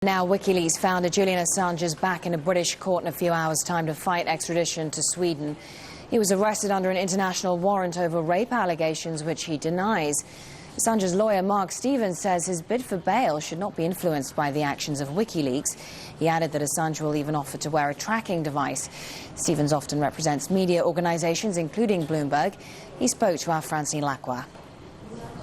Now, WikiLeaks founder Julian Assange is back in a British court in a few hours' time to fight extradition to Sweden. He was arrested under an international warrant over rape allegations, which he denies. Assange's lawyer, Mark Stevens, says his bid for bail should not be influenced by the actions of WikiLeaks. He added that Assange will even offer to wear a tracking device. Stevens often represents media organisations, including Bloomberg. He spoke to our Francine Lacqua.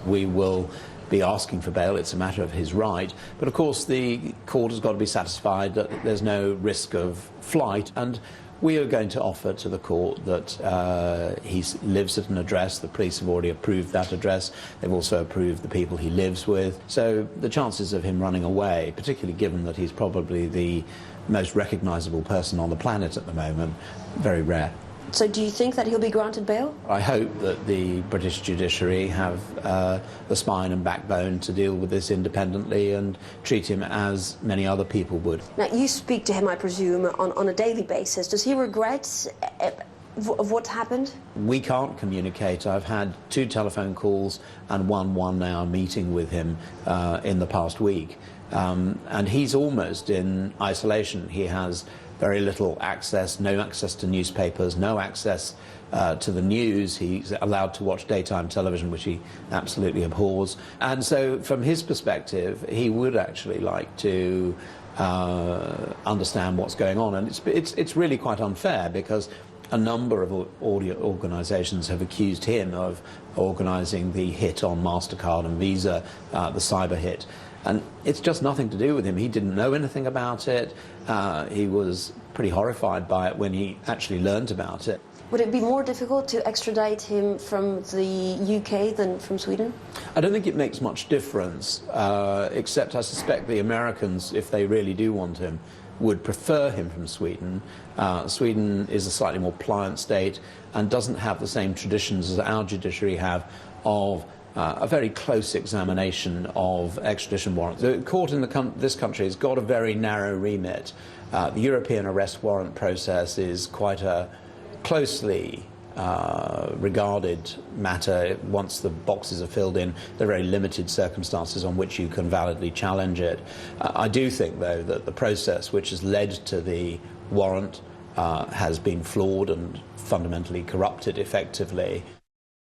We will be asking for bail. It's a matter of his right. But of course the court has got to be satisfied that there's no risk of flight, and we are going to offer to the court that he lives at an address. The police have already approved that address. They've also approved the people he lives with. So the chances of him running away, particularly given that he's probably the most recognisable person on the planet at the moment, very rare. So do you think that he'll be granted bail? I hope that the British judiciary have the spine and backbone to deal with this independently and treat him as many other people would. Now, you speak to him, I presume, on a daily basis. Does he regret of what's happened? We can't communicate. I've had 2 telephone calls and one 1-hour meeting with him in the past week. And he's almost in isolation. He has very little access, no access to newspapers, no access to the news. He's allowed to watch daytime television, which he absolutely abhors. And so from his perspective, he would actually like to understand what's going on. And it's really quite unfair, because a number of organisations have accused him of organising the hit on MasterCard and Visa, the cyber hit. And it's just nothing to do with him. He didn't know anything about it. He was pretty horrified by it when he actually learned about it. Would it be more difficult to extradite him from the UK than from Sweden? I don't think it makes much difference, except I suspect the Americans, if they really do want him, would prefer him from Sweden. Sweden is a slightly more pliant state and doesn't have the same traditions as our judiciary have of a very close examination of extradition warrants. The court in this country has got a very narrow remit. The European arrest warrant process is quite a closely regarded matter. Once the boxes are filled in, there are very limited circumstances on which you can validly challenge it. I do think, though, that the process which has led to the warrant has been flawed and fundamentally corrupted effectively.